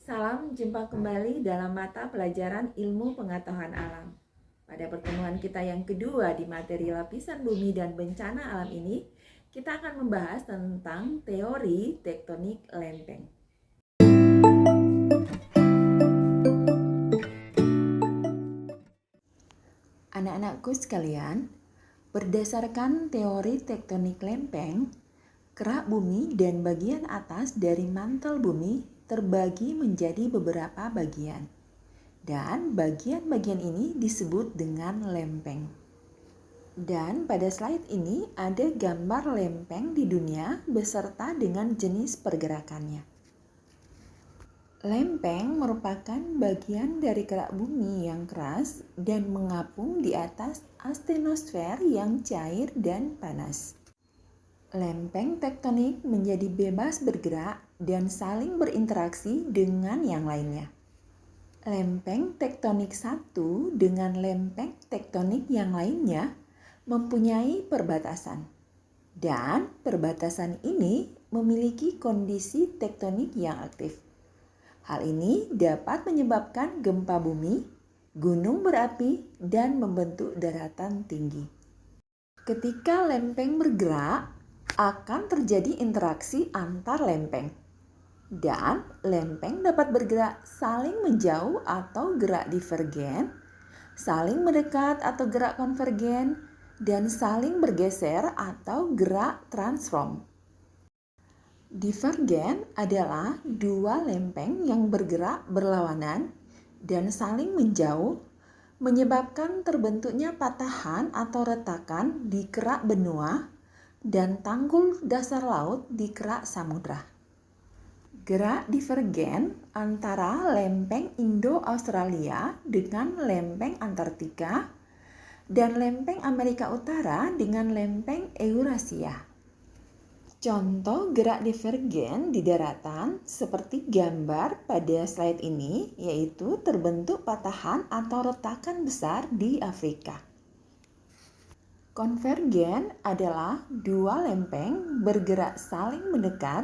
Salam jumpa kembali dalam mata pelajaran ilmu pengetahuan alam. Pada pertemuan kita yang kedua di materi lapisan bumi dan bencana alam ini, kita akan membahas tentang teori tektonik lempeng. Anak-anakku sekalian, berdasarkan teori tektonik lempeng, kerak bumi dan bagian atas dari mantel bumi terbagi menjadi beberapa bagian. Dan bagian-bagian ini disebut dengan lempeng. Dan pada slide ini ada gambar lempeng di dunia beserta dengan jenis pergerakannya. Lempeng merupakan bagian dari kerak bumi yang keras dan mengapung di atas astenosfer yang cair dan panas. Lempeng tektonik menjadi bebas bergerak dan saling berinteraksi dengan yang lainnya. Lempeng tektonik satu dengan lempeng tektonik yang lainnya mempunyai perbatasan. Dan perbatasan ini memiliki kondisi tektonik yang aktif. Hal ini dapat menyebabkan gempa bumi, gunung berapi, dan membentuk daratan tinggi. Ketika lempeng bergerak, akan terjadi interaksi antar lempeng. Dan lempeng dapat bergerak saling menjauh atau gerak divergen, saling mendekat atau gerak konvergen, dan saling bergeser atau gerak transform. Divergen adalah dua lempeng yang bergerak berlawanan dan saling menjauh, menyebabkan terbentuknya patahan atau retakan di kerak benua dan tanggul dasar laut di kerak samudra. Gerak divergen antara lempeng Indo-Australia dengan lempeng Antartika dan lempeng Amerika Utara dengan lempeng Eurasia. Contoh gerak divergen di daratan seperti gambar pada slide ini, yaitu terbentuk patahan atau retakan besar di Afrika. Konvergen adalah dua lempeng bergerak saling mendekat,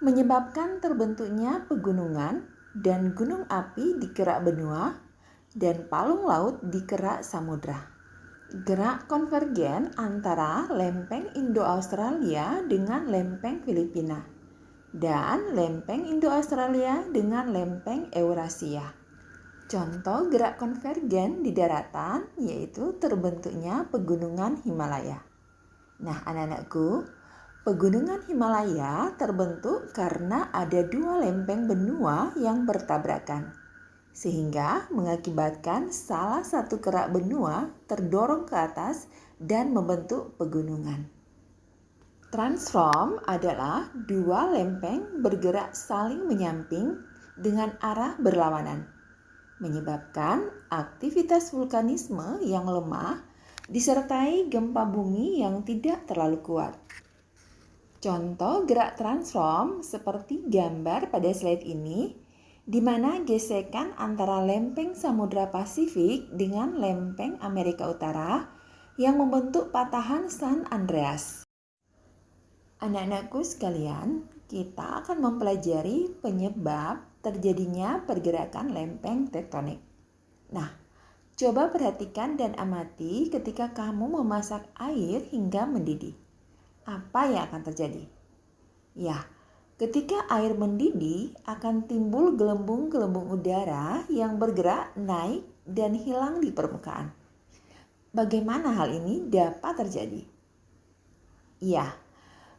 menyebabkan terbentuknya pegunungan dan gunung api di kerak benua dan palung laut di kerak samudra. Gerak konvergen antara lempeng Indo-Australia dengan lempeng Filipina dan lempeng Indo-Australia dengan lempeng Eurasia. Contoh gerak konvergen di daratan yaitu terbentuknya pegunungan Himalaya. Nah, anak-anakku, pegunungan Himalaya terbentuk karena ada dua lempeng benua yang bertabrakan, sehingga mengakibatkan salah satu kerak benua terdorong ke atas dan membentuk pegunungan. Transform adalah dua lempeng bergerak saling menyamping dengan arah berlawanan, menyebabkan aktivitas vulkanisme yang lemah disertai gempa bumi yang tidak terlalu kuat. Contoh gerak transform seperti gambar pada slide ini, di mana gesekan antara lempeng Samudra Pasifik dengan lempeng Amerika Utara yang membentuk patahan San Andreas. Anak-anakku sekalian, kita akan mempelajari penyebab terjadinya pergerakan lempeng tektonik. Nah, coba perhatikan dan amati ketika kamu memasak air hingga mendidih. Apa yang akan terjadi? Ya, ketika air mendidih akan timbul gelembung-gelembung udara yang bergerak naik dan hilang di permukaan. Bagaimana hal ini dapat terjadi? Ya,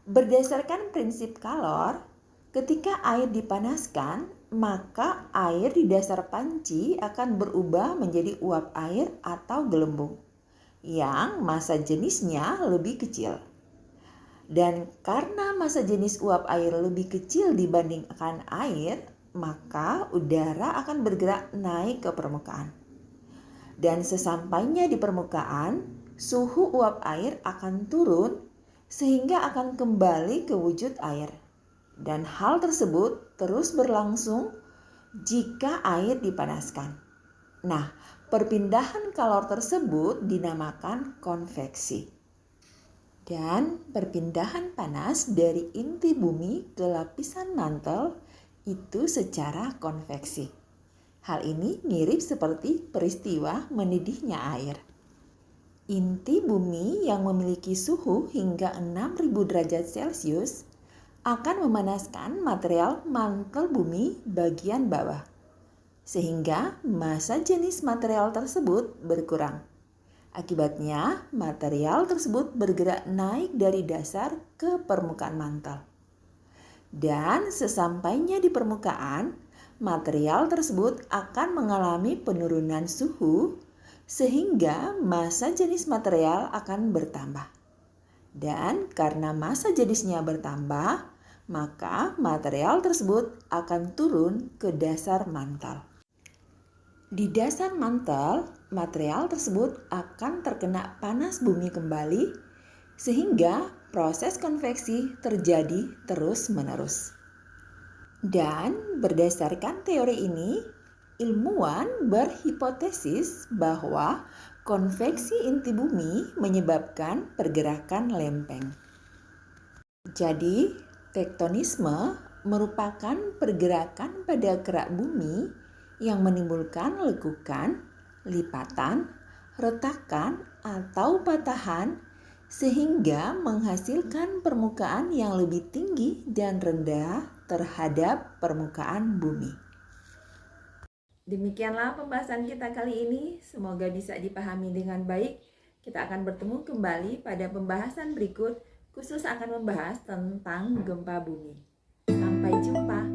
berdasarkan prinsip Kalor, ketika air dipanaskan, maka air di dasar panci akan berubah menjadi uap air atau gelembung yang massa jenisnya lebih kecil. Dan karena massa jenis uap air lebih kecil dibandingkan air, maka udara akan bergerak naik ke permukaan. Dan sesampainya di permukaan, suhu uap air akan turun sehingga akan kembali ke wujud air. Dan hal tersebut terus berlangsung jika air dipanaskan. Nah, perpindahan kalor tersebut dinamakan konveksi. Dan perpindahan panas dari inti bumi ke lapisan mantel itu secara konveksi. Hal ini mirip seperti peristiwa mendidihnya air. Inti bumi yang memiliki suhu hingga 6.000 derajat Celcius akan memanaskan material mantel bumi bagian bawah, sehingga massa jenis material tersebut berkurang. Akibatnya, material tersebut bergerak naik dari dasar ke permukaan mantel. Dan sesampainya di permukaan, material tersebut akan mengalami penurunan suhu sehingga massa jenis material akan bertambah. Dan karena massa jenisnya bertambah, maka material tersebut akan turun ke dasar mantel. Di dasar mantel, material tersebut akan terkena panas bumi kembali sehingga proses konveksi terjadi terus-menerus. Dan berdasarkan teori ini, ilmuwan berhipotesis bahwa konveksi inti bumi menyebabkan pergerakan lempeng. Jadi, tektonisme merupakan pergerakan pada kerak bumi yang menimbulkan lekukan, lipatan, retakan, atau patahan sehingga menghasilkan permukaan yang lebih tinggi dan rendah terhadap permukaan bumi. Demikianlah pembahasan kita kali ini. Semoga bisa dipahami dengan baik. Kita akan bertemu kembali pada pembahasan berikut, khusus akan membahas tentang gempa bumi. Sampai jumpa.